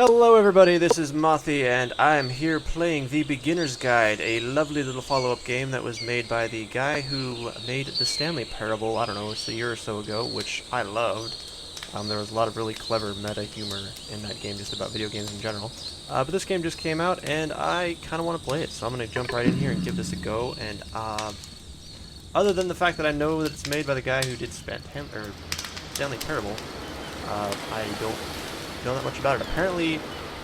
Hello everybody, this is Mothy, and I am here playing The Beginner's Guide, a lovely little follow-up game that was made by the guy who made the Stanley Parable, I don't know, it's a year or so ago, which I loved. There was a lot of really clever meta humor in that game, just about video games in general. But this game just came out, and I kind of want to play it, so I'm going to jump right in here and give this a go, and other than the fact that I know that it's made by the guy who did Stanley Parable, I don't know that much about it. Apparently,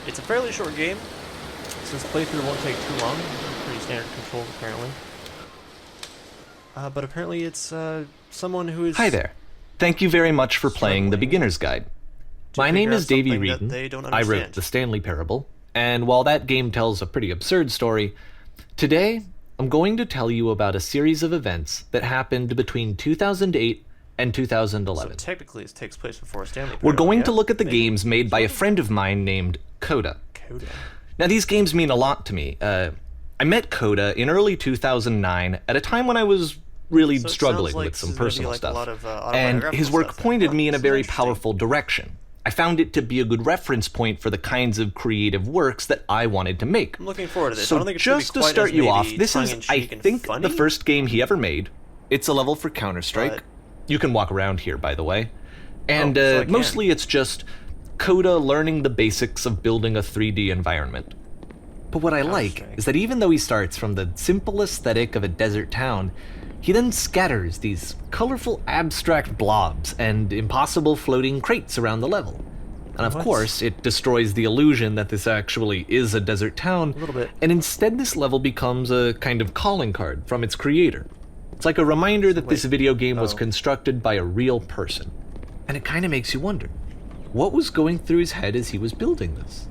it's a fairly short game, so this playthrough won't take too long. Pretty standard controls, apparently. But apparently it's someone who is... Hi there. Thank you very much for playing The Beginner's Guide. My name is Davey Reedon. I wrote the Stanley Parable, and while that game tells a pretty absurd story, today I'm going to tell you about a series of events that happened between 2008 and 2011. So technically it takes place before Stanley Parable. We're going to look at the games made by a friend of mine named Coda. Coda. Now these games mean a lot to me. I met Coda in early 2009 at a time when I was really struggling with some personal stuff, and his work pointed me in a very powerful direction. I found it to be a good reference point for the kinds of creative works that I wanted to make. I'm looking forward to this. So I don't think it's just to start you off, this is, I think, the first game he ever made. It's a level for Counter-Strike. You can walk around here, by the way. And mostly it's just Coda learning the basics of building a 3D environment. But what I like is that even though he starts from the simple aesthetic of a desert town, he then scatters these colorful abstract blobs and impossible floating crates around the level. And of course, it destroys the illusion that this actually is a desert town, a little bit. And instead this level becomes a kind of calling card from its creator. It's like a reminder that this video game was constructed by a real person. And it kind of makes you wonder, what was going through his head as he was building this?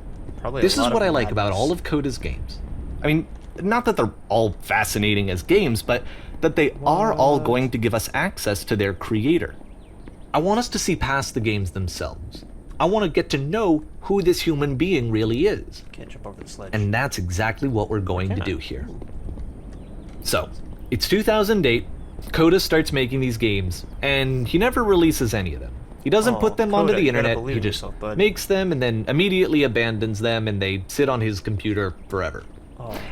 This is what I like about all of Coda's games. I mean, not that they're all fascinating as games, but that they are all going to give us access to their creator. I want us to see past the games themselves. I want to get to know who this human being really is. Can't jump over the sledge. And that's exactly what we're going to do here. So, it's 2008, Coda starts making these games, and he never releases any of them. He doesn't put them onto the internet, he just makes them and then immediately abandons them, and they sit on his computer forever.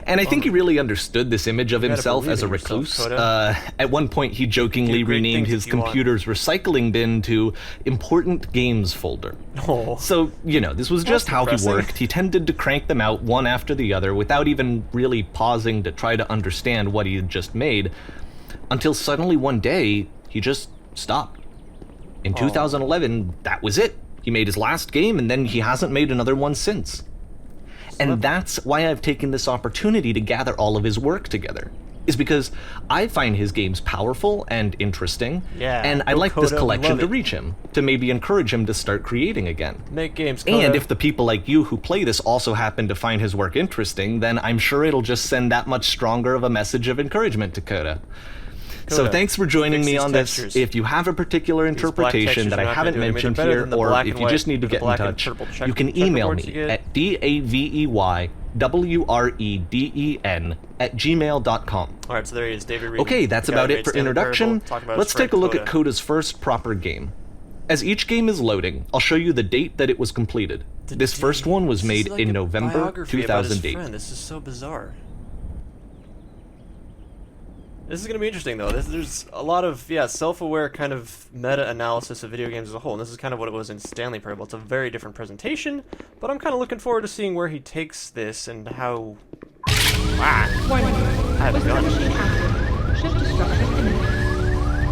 And I think he really understood this image of himself as a recluse. At one point, he jokingly renamed his computer's recycling bin to Important Games Folder. So, you know, this was just how he worked. He tended to crank them out one after the other without even really pausing to try to understand what he had just made, until suddenly one day, he just stopped. In 2011, that was it. He made his last game, and then he hasn't made another one since. And that's why I've taken this opportunity to gather all of his work together, is because I find his games powerful and interesting, and I'd like this collection to reach him, to maybe encourage him to start creating again. Make games, Coda. And if the people like you who play this also happen to find his work interesting, then I'm sure it'll just send that much stronger of a message of encouragement to Coda. So thanhanks for joining me on this. If you have a particular interpretation that I haven't mentioned here, or if you just need to get in touch, you can email me at daveywreden@gmail.com. Alright, so there he is, David Reedon. Okay, that's about it for introduction. Let's take a look at Coda's first proper game. As each game is loading, I'll show you the date that it was completed. This first one was made in November 2008. This is so bizarre. This is going to be interesting, though. There's a lot of, self-aware kind of meta-analysis of video games as a whole, and this is kind of what it was in Stanley Parable. It's a very different presentation, but I'm kind of looking forward to seeing where he takes this and how... I have a gun.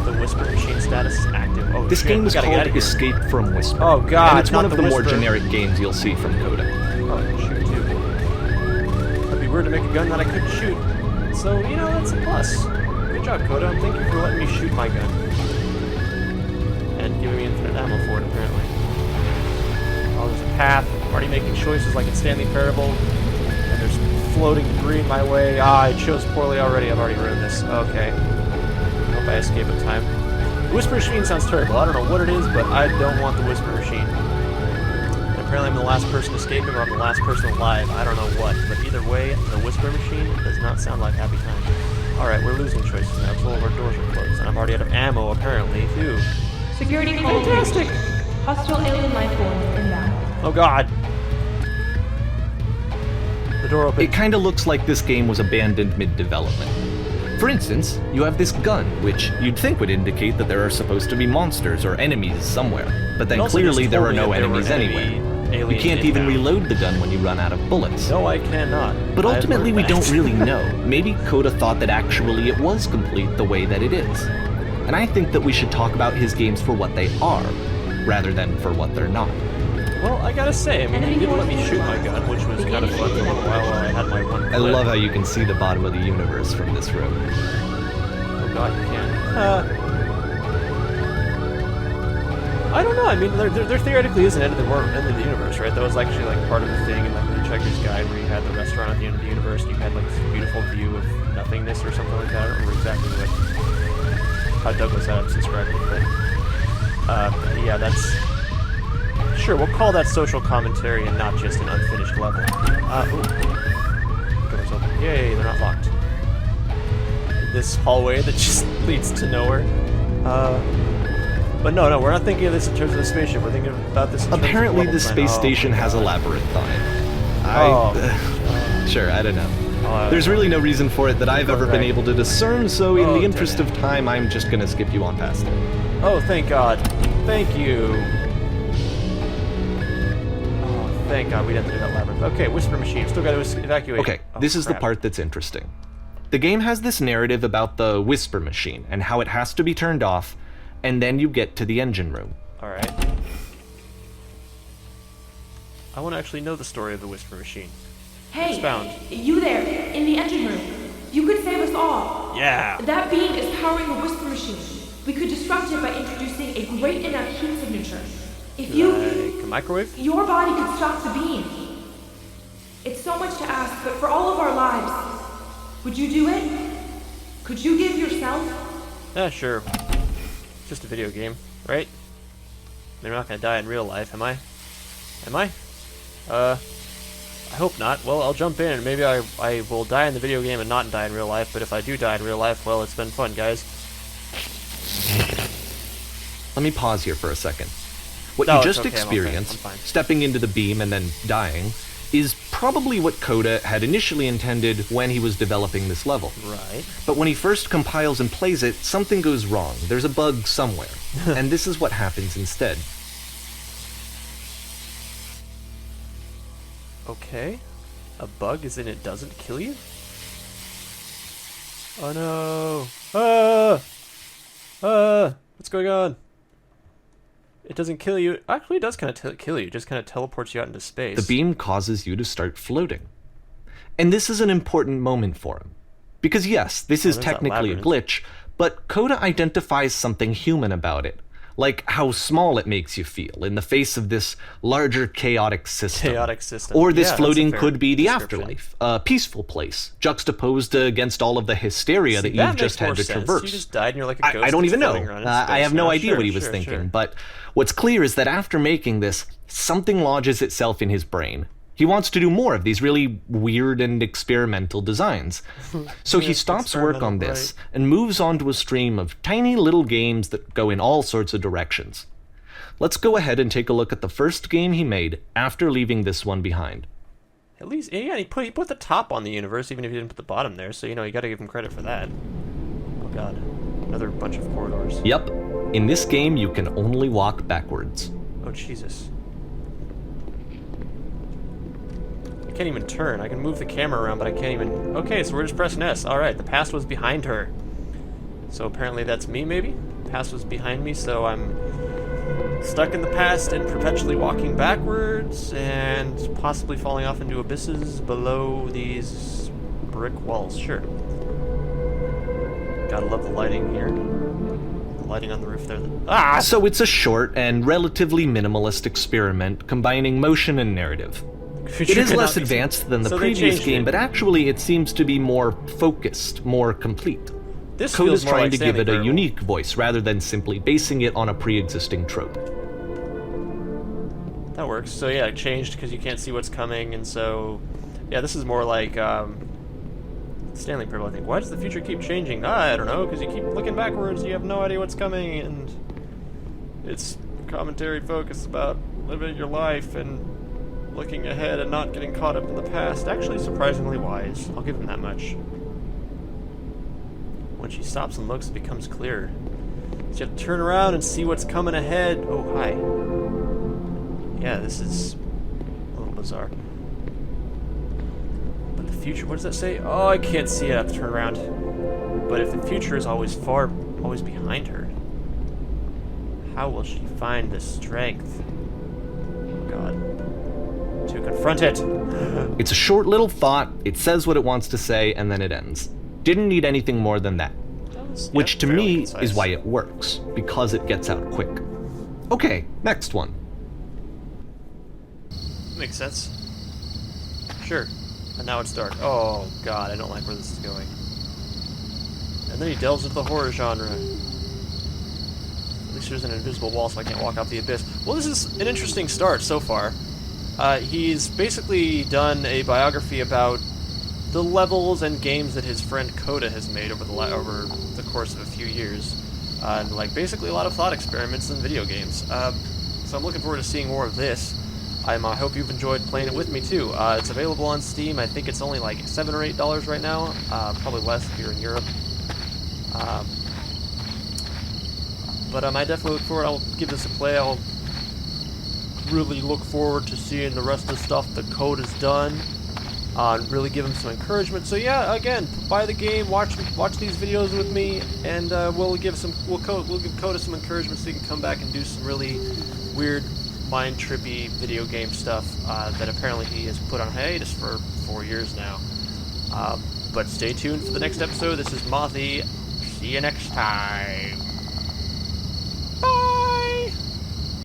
The Whisper Machine status is active. Oh, this game is called Escape from Whisper. Oh, God, and it's one of the more generic games you'll see from Coda. Oh, I can shoot, too. That'd be weird to make a gun that I couldn't shoot. So, you know, that's a plus. Good job, Coda. Thank you for letting me shoot my gun. And giving me infinite ammo for it, apparently. Oh, there's a path. I'm already making choices like in Stanley Parable. And there's floating debris in my way. I chose poorly already. I've already ruined this. Okay. I hope I escape in time. The Whisper Machine sounds terrible. I don't know what it is, but I don't want the Whisper Machine. And apparently I'm the last person escaping, or I'm the last person alive. I don't know what. But either way, the Whisper Machine does not sound like happy times. Alright, we're losing choices now, so all of our doors are closed. And I'm already out of ammo, apparently, too. Security call. Fantastic! Hostile alien life forms inbound. Oh, God. door open. It kinda looks like this game was abandoned mid-development. For instance, you have this gun, which you'd think would indicate that there are supposed to be monsters or enemies somewhere, but then clearly there are no enemies anywhere. You can't even reload the gun when you run out of bullets. No, I cannot. But ultimately we don't really know. Maybe Coda thought that actually it was complete the way that it is. And I think that we should talk about his games for what they are, rather than for what they're not. Well, I gotta say, I mean, he did let me shoot my gun, which was kind of fun for a little while I had my one clip. I love how you can see the bottom of the universe from this room. Oh god, you can. I don't know, I mean, there theoretically is an end of the universe, right? That was actually, like, part of the thing in, like, the Hitchhiker's Guide, where you had the restaurant at the end of the universe, and you had, like, this beautiful view of nothingness or something like that. I don't remember exactly how Douglas Adams described it, but yeah, that's... Sure, we'll call that social commentary and not just an unfinished level. Doors open. Yay, they're not locked. This hallway that just leads to nowhere. But no, we're not thinking of this in terms of the spaceship. We're thinking about this in terms Apparently, of this space station has a labyrinth on it. Sure, I don't know. There's really no reason for it that I've ever been able to discern, so in the interest of time, I'm just gonna skip you on past it. Oh, thank God. Thank you. Thank God we didn't do that labyrinth. Okay, Whisper Machine. Still got to evacuate. Okay, this is the part that's interesting. The game has this narrative about the Whisper Machine and how it has to be turned off, and then you get to the engine room. Alright. I want to actually know the story of the Whisper Machine. Hey, Expound. You there, in the engine room. You could save us all. Yeah! That beam is powering the Whisper Machine. We could disrupt it by introducing a great enough heat signature. If you... Like a microwave? Your body could stop the beam. It's so much to ask, but for all of our lives, would you do it? Could you give yourself? Yeah, sure. It's just a video game, right? They're not gonna die in real life, am I? Am I? I hope not. Well, I'll jump in and maybe I will die in the video game and not die in real life, but if I do die in real life, well, it's been fun, guys. Let me pause here for a second. What you just experienced, stepping into the beam and then dying, is probably what Coda had initially intended when he was developing this level. Right. But when he first compiles and plays it, something goes wrong. There's a bug somewhere. And this is what happens instead. Okay. A bug is in it doesn't kill you? Oh no! What's going on? It doesn't kill you. Actually, it does kind of kill you. It just kind of teleports you out into space. The beam causes you to start floating. And this is an important moment for him. Because yes, this is technically a glitch, but Coda identifies something human about it. Like how small it makes you feel in the face of this larger chaotic system. Or this floating could be the afterlife, a peaceful place, juxtaposed against all of the hysteria that you've just had to traverse. You just died and you're like a ghost. I don't even know. I have no idea what he was thinking, but what's clear is that after making this, something lodges itself in his brain. He wants to do more of these really weird and experimental designs. So he stops work on this and moves on to a stream of tiny little games that go in all sorts of directions. Let's go ahead and take a look at the first game he made after leaving this one behind. At least, yeah, he put the top on the universe, even if he didn't put the bottom there, so, you know, you gotta give him credit for that. Oh god. Another bunch of corridors. Yep. In this game, you can only walk backwards. Oh, Jesus. I can't even turn. I can move the camera around, but I can't even... Okay, so we're just pressing S. Alright, the past was behind her. So apparently that's me, maybe? The past was behind me, so I'm stuck in the past and perpetually walking backwards and possibly falling off into abysses below these brick walls. Sure. Gotta love the lighting here. The lighting on the roof there. Ah! So it's a short and relatively minimalist experiment combining motion and narrative. It is less advanced than the previous game, but actually it seems to be more focused, more complete. Coda is trying to give it a unique voice rather than simply basing it on a pre-existing trope. That works. So yeah, it changed because you can't see what's coming, and so... Yeah, this is more like Stanley Parable, I think. Why does the future keep changing? I don't know, because you keep looking backwards, you have no idea what's coming, and it's commentary focused about living your life, and looking ahead and not getting caught up in the past. Actually, surprisingly wise. I'll give him that much. When she stops and looks, it becomes clearer. So you have to turn around and see what's coming ahead. Oh, hi. Yeah, this is a little bizarre. But the future, what does that say? Oh, I can't see it. I have to turn around. But if the future is always behind her, how will she find the strength, oh God, to confront it? It's a short little thought, it says what it wants to say, and then it ends. Didn't need anything more than that. Which to me concise. is why it works, because it gets out quick. Okay, next one. Makes sense. Sure. And now it's dark. Oh God, I don't like where this is going. And then he delves into the horror genre. At least there's an invisible wall so I can't walk out the abyss. Well, this is an interesting start so far. He's basically done a biography about the levels and games that his friend Coda has made over the course of a few years. And like basically a lot of thought experiments in video games. So I'm looking forward to seeing more of this. I hope you've enjoyed playing it with me too. It's available on Steam. I think it's only like $7 or $8 right now. Probably less if you're in Europe. But I definitely look forward. I'll give this a play. I'll really look forward to seeing the rest of the stuff that Coda's done. And really give him some encouragement. So yeah, again, buy the game, watch these videos with me, and we'll give Coda some encouragement so he can come back and do some really weird, mind-trippy video game stuff that apparently he has put on hiatus for 4 years now. But stay tuned for the next episode. This is Mothy. See you next time.